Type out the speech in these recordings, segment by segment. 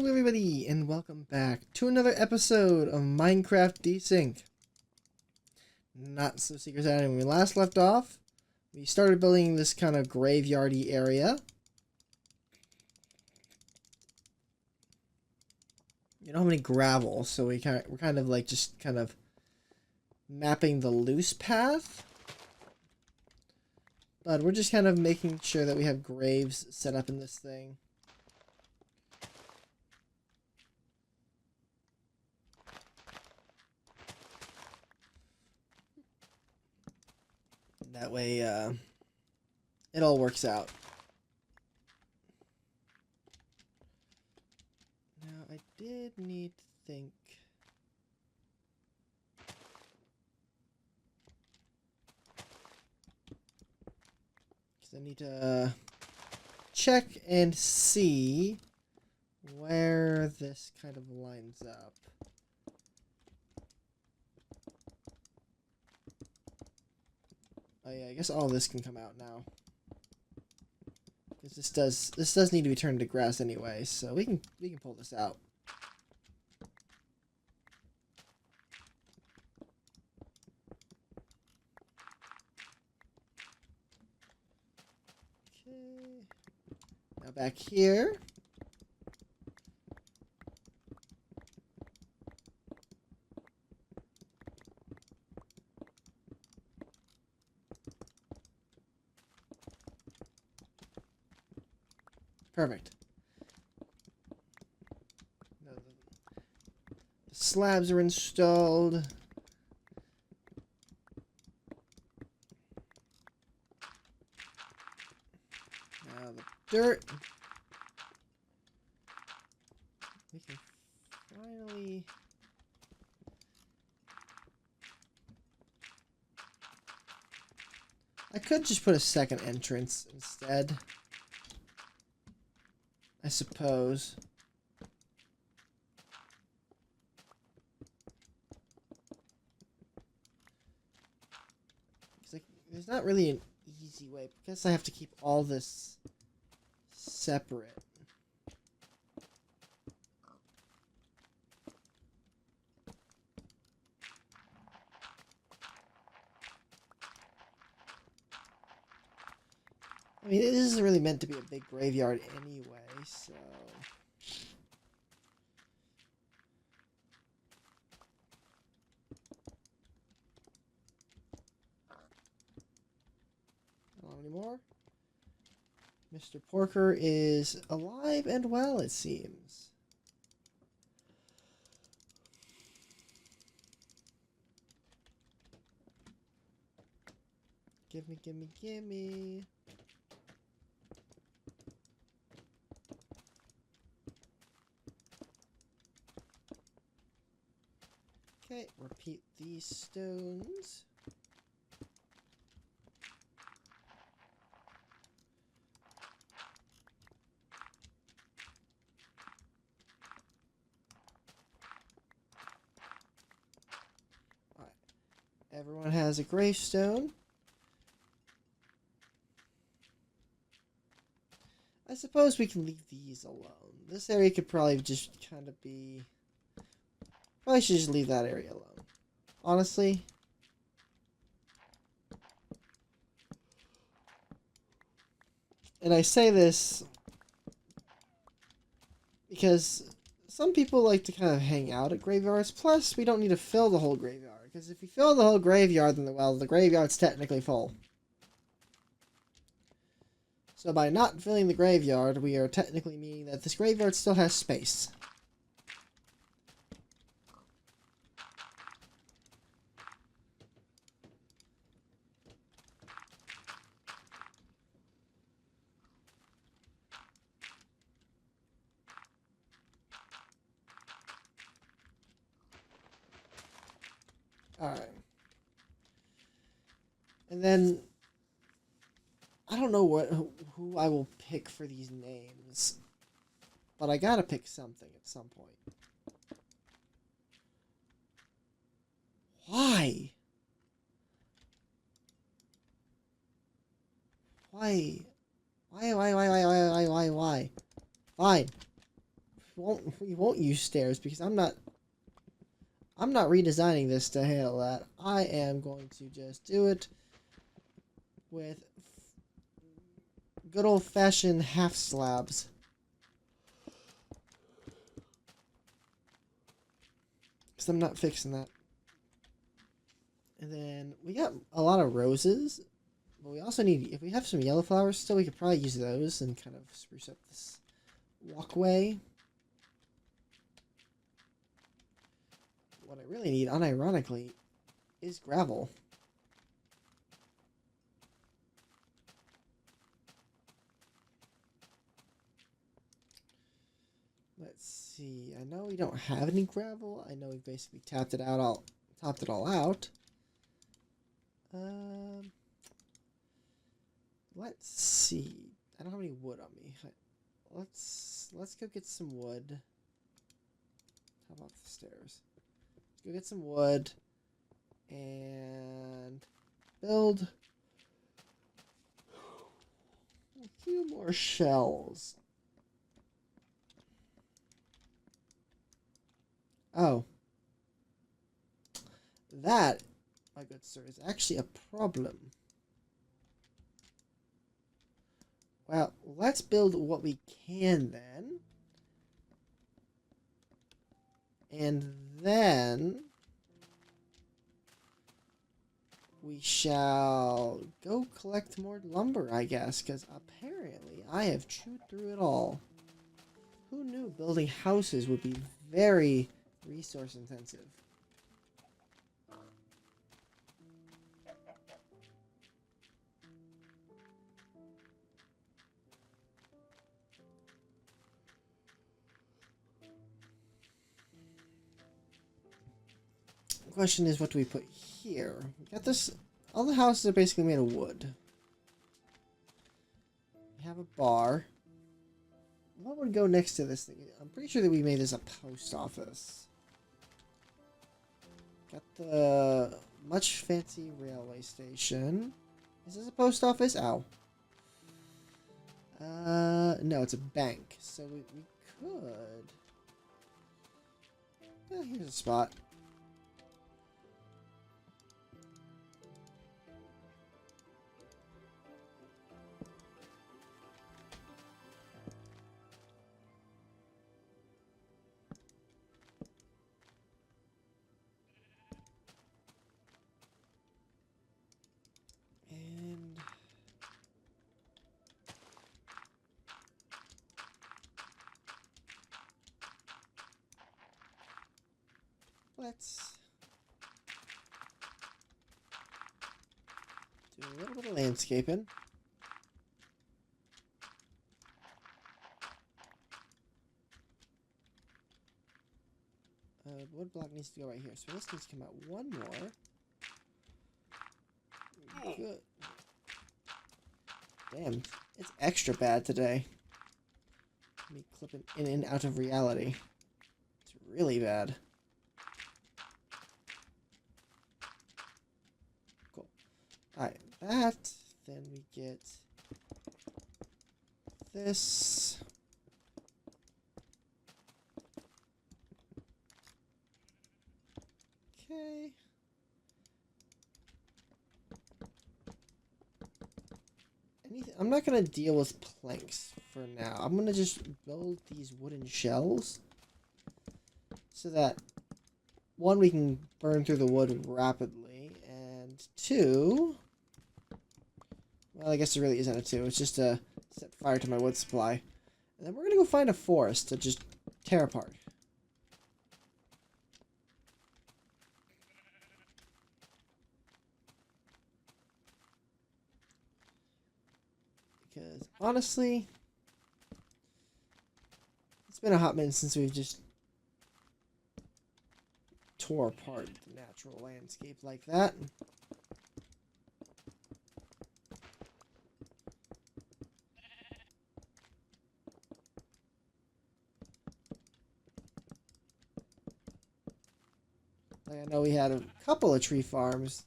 everybody, and welcome back to another episode of Minecraft Desync. Not so secret sad. When we last left off, we started building this kind of graveyardy area. You don't have any gravel, so we're kind of like just kind of mapping the loose path. But we're just kind of making sure that we have graves set up in this thing. That way, it all works out. Now, I did need to think. Because I need to check and see where this kind of lines up. Oh yeah, I guess all this can come out now. Because this does need to be turned to grass anyway, so we can pull this out. Okay. Now back here. Perfect. Now the slabs are installed. Now the dirt. We can finally... I could just put a second entrance instead. I suppose. Like, there's not really an easy way. Because I have to keep all this separate. I mean, it isn't really meant to be a big graveyard anyway, so... Not anymore. Mr. Porker is alive and well, it seems. Gimme, gimme, gimme. Okay, repeat these stones. Alright. Everyone has a gravestone. I suppose we can leave these alone. This area could probably just kind of be... Probably should just leave that area alone. Honestly. And I say this because some people like to kind of hang out at graveyards. Plus, we don't need to fill the whole graveyard. Because if we fill the whole graveyard, then, well, the graveyard's technically full. So by not filling the graveyard, we are technically meaning that this graveyard still has space. Alright. And then, I don't know who I will pick for these names, but I gotta pick something at some point. Why? Why? Why? Fine. we won't use stairs because I'm not redesigning this to handle that. I am going to just do it with good old-fashioned half slabs. Because I'm not fixing that. And then we got a lot of roses. But we also need, if we have some yellow flowers still, we could probably use those and kind of spruce up this walkway. What I really need, unironically, is gravel. Let's see. I know we don't have any gravel. I know we basically topped it all out. Let's see. I don't have any wood on me. Let's go get some wood. How about the stairs? Let's go get some wood and build a few more shells. Oh. That, my good sir, is actually a problem. Well, let's build what we can then. And then we shall go collect more lumber, I guess, because apparently I have chewed through it all. Who knew building houses would be very resource intensive? The question is, what do we put here? We got this. All the houses are basically made of wood. We have a bar. What would go next to this thing? I'm pretty sure that we made this a post office. Got the much fancy railway station. Is this a post office? Ow. No, it's a bank. So we could. Well, here's a spot. Let's do a little bit of landscaping. Wood block needs to go right here, so this needs to come out one more. Good. Damn, it's extra bad today. Me clipping in and out of reality. It's really bad. Cool. Alright, that. Then we get this. Okay. I'm not gonna deal with planks for now. I'm gonna just build these wooden shells so that one, we can burn through the wood rapidly, and two, well, I guess there really isn't a two. It's just to set fire to my wood supply, and then we're gonna go find a forest to just tear apart. Because, honestly, it's been a hot minute since we've just tore apart the natural landscape like that. Like, I know we had a couple of tree farms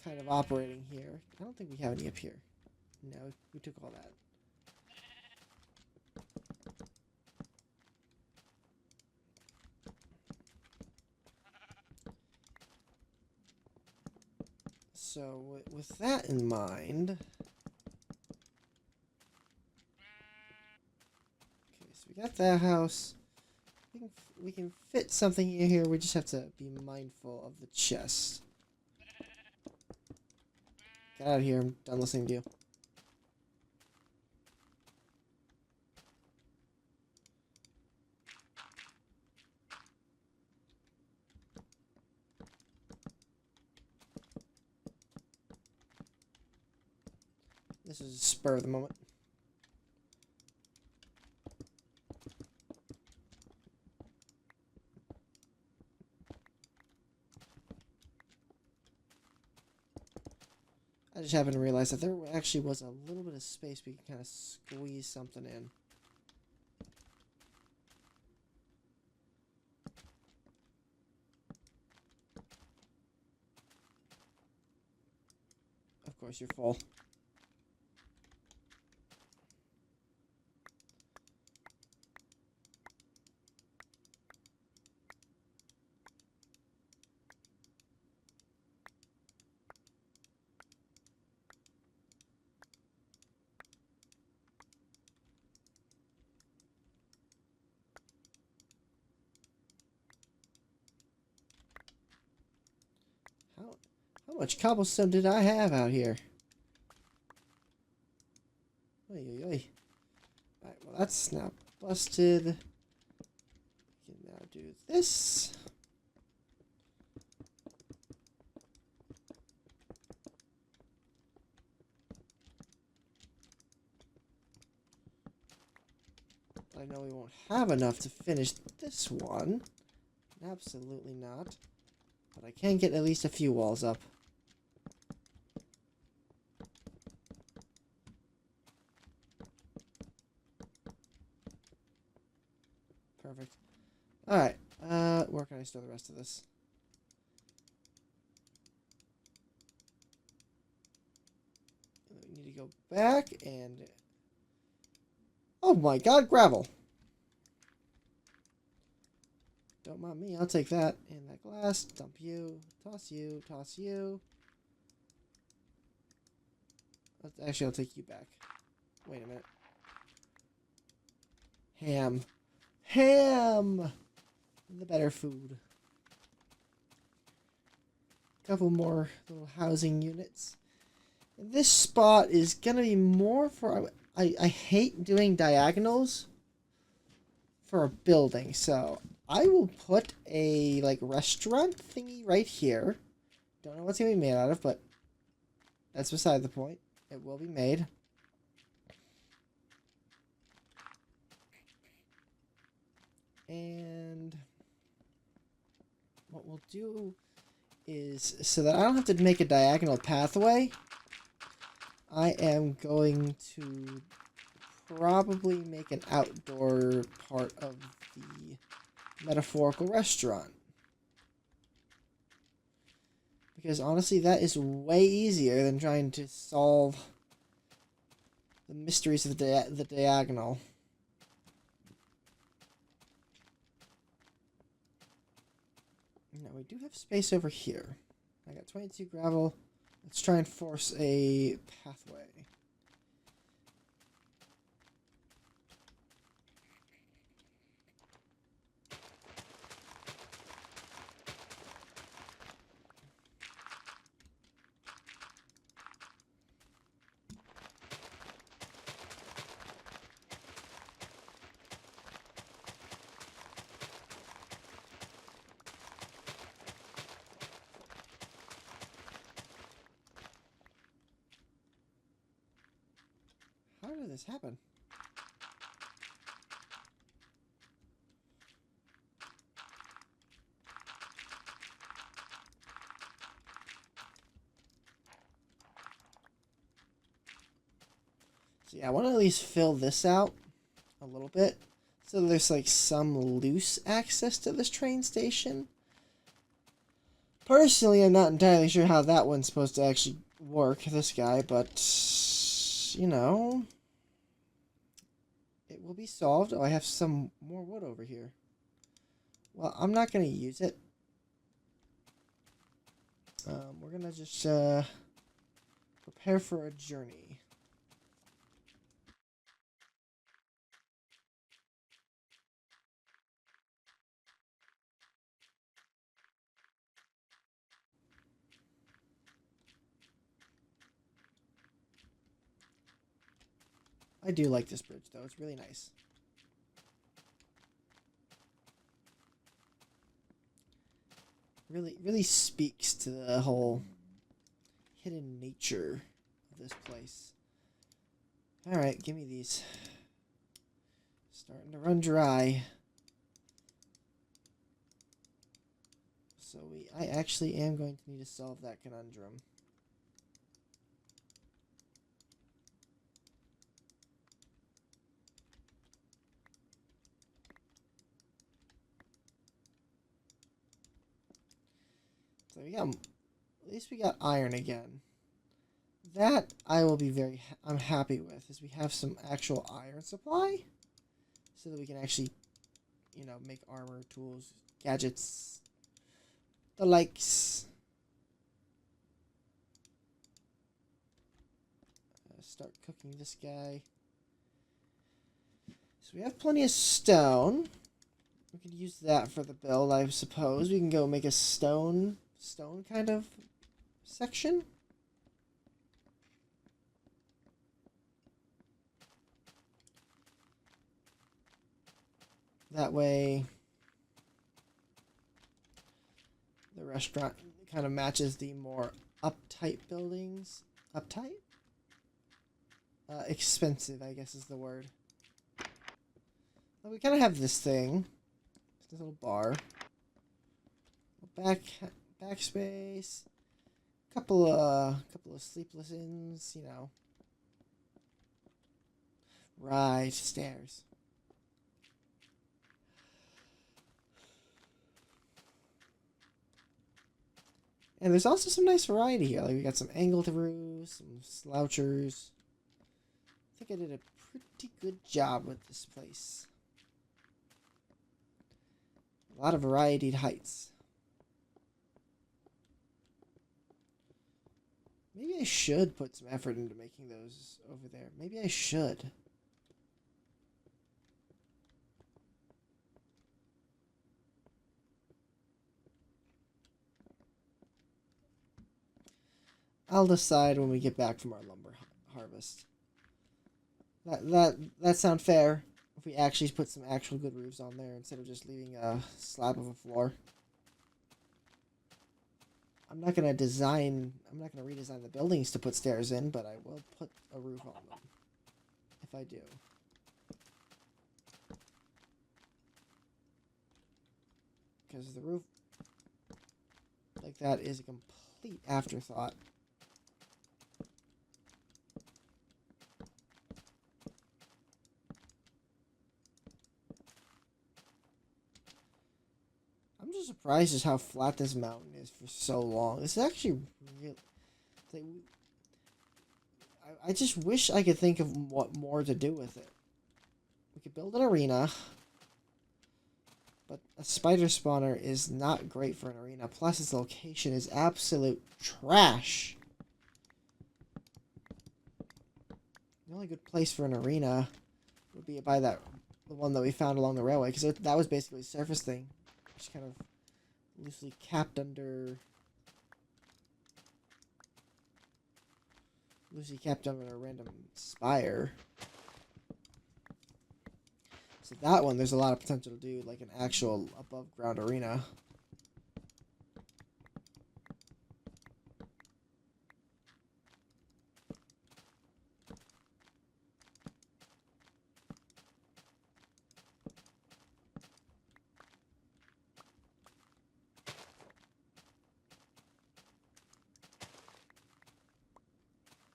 kind of operating here. I don't think we have any up here. No, we took all that. So with that in mind, okay, so we got that house. We can fit something in here. We just have to be mindful of the chest. Get out of here. I'm done listening to you. This is a spur of the moment. I just happened to realize that there actually was a little bit of space we could kind of squeeze something in. Of course, you're full. How much cobblestone did I have out here? Oy, oy, oy. Alright, well that's now busted. We can now do this. I know we won't have enough to finish this one. Absolutely not. But I can get at least a few walls up. Perfect. Alright, where can I store the rest of this? We need to go back and... Oh my god, gravel! Don't mind me, I'll take that. And that glass, dump you, toss you, toss you. Actually, I'll take you back. Wait a minute. Ham. Ham! The better food. Couple more little housing units. And this spot is gonna be more for... I hate doing diagonals for a building, so I will put a like restaurant thingy right here. Don't know what's gonna be made out of, but that's beside the point. It will be made. And what we'll do is, so that I don't have to make a diagonal pathway, I am going to probably make an outdoor part of the metaphorical restaurant. Because honestly, that is way easier than trying to solve the mysteries of the diagonal. Now we do have space over here. I got 22 gravel. Let's try and force a pathway. How did this happen? So yeah, I want to at least fill this out a little bit, so there's like some loose access to this train station. Personally, I'm not entirely sure how that one's supposed to actually work, this guy, but you know, it will be solved. Oh, I have some more wood over here. Well, I'm not going to use it. We're gonna just prepare for a journey. I do like this bridge though, it's really nice. Really speaks to the whole hidden nature of this place. Alright, give me these. Starting to run dry. So I actually am going to need to solve that conundrum. So we got, at least we got iron again. That I will be I'm happy with, is we have some actual iron supply, so that we can actually, you know, make armor, tools, gadgets, the likes. Start cooking this guy. So we have plenty of stone. We could use that for the build, I suppose. We can go make a stone kind of section. That way the restaurant kind of matches the more uptight buildings. Uptight? Expensive, I guess is the word. Well, we kind of have this thing. This little bar. Backspace. Couple of sleepless inns, you know. Right, stairs. And there's also some nice variety here. Like we got some angled roofs, some slouchers. I think I did a pretty good job with this place. A lot of varied heights. Maybe I should put some effort into making those over there. Maybe I should. I'll decide when we get back from our lumber harvest. That sound fair? If we actually put some actual good roofs on there instead of just leaving a slab of a floor. I'm not gonna redesign the buildings to put stairs in, but I will put a roof on them. If I do. Because the roof like that is a complete afterthought. I'm just surprised just how flat this mountain is for so long. This is actually real. Like, I just wish I could think of what more to do with it. We could build an arena, but a spider spawner is not great for an arena. Plus, its location is absolute trash. The only good place for an arena would be by the one that we found along the railway, because that was basically a surface thing. Just kind of loosely capped under a random spire. So that one, there's a lot of potential to do like an actual above ground arena.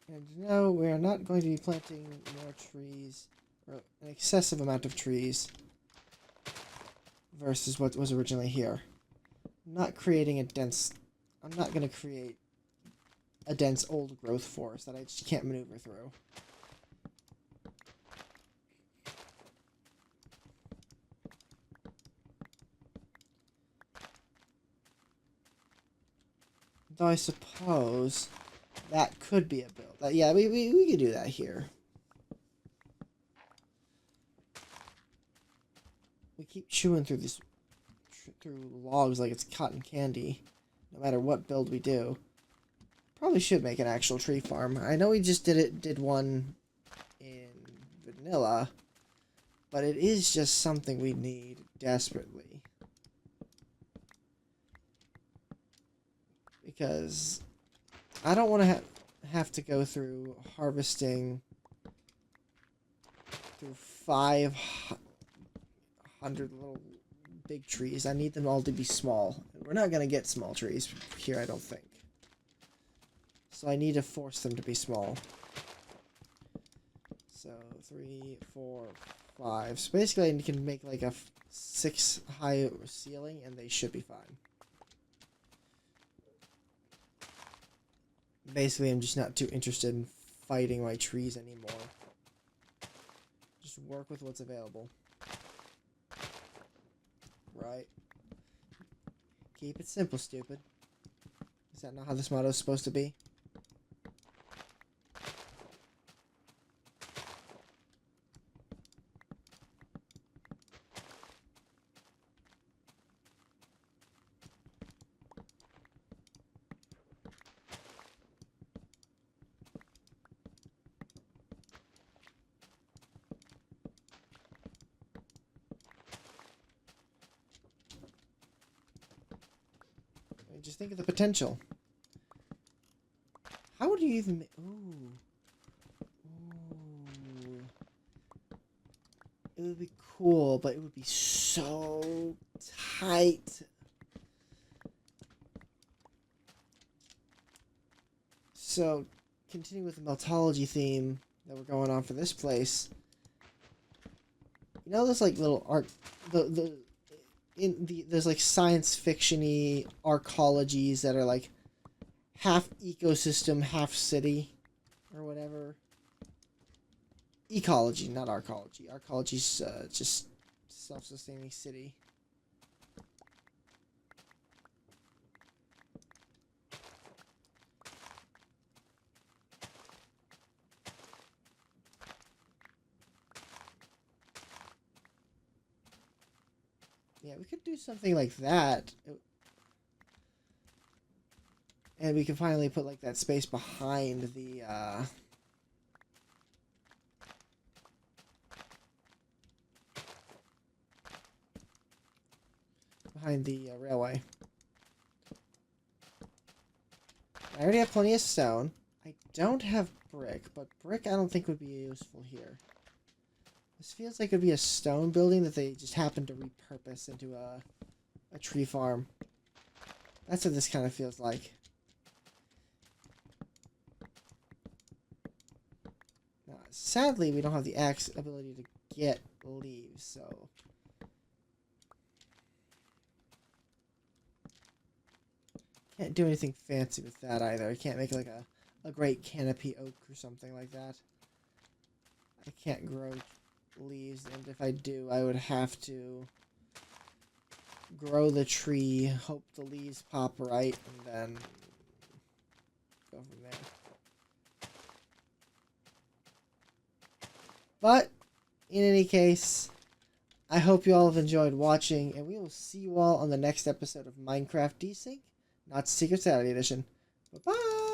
And no, we are not going to be planting more trees, or an excessive amount of trees, versus what was originally here. I'm not going to create a dense old growth forest that I just can't maneuver through. Though I suppose that could be a build. Yeah, we could do that here. We keep chewing through these logs like it's cotton candy, no matter what build we do. Probably should make an actual tree farm. I know we just did one in vanilla, but it is just something we need desperately. Because I don't want to have to go through harvesting through 500 little big trees. I need them all to be small. We're not going to get small trees here, I don't think. So I need to force them to be small. So 3, 4, 5. So basically I can make like a 6 high ceiling and they should be fine. Basically, I'm just not too interested in fighting my trees anymore. Just work with what's available. Right. Keep it simple, stupid. Is that not how this motto is supposed to be? Just think of the potential. How would you even... Ooh. Ooh. It would be cool, but it would be so tight. So, continuing with the meltology theme that we're going on for this place. You know those like little art... There's like science fiction-y arcologies that are like half ecosystem, half city, or whatever. Ecology, not arcology. Arcology's just self-sustaining city. Yeah, we could do something like that. And we can finally put like that space behind the railway. I already have plenty of stone. I don't have brick, but brick I don't think would be useful here. This feels like it would be a stone building that they just happened to repurpose into a tree farm. That's what this kind of feels like. Now, sadly, we don't have the ability to get leaves, so... Can't do anything fancy with that either. I can't make like a great canopy oak or something like that. I can't grow leaves, and if I do, I would have to grow the tree, hope the leaves pop right, and then go from there. But, in any case, I hope you all have enjoyed watching, and we will see you all on the next episode of Minecraft Desync, not Secret Saturday Edition. Bye-bye!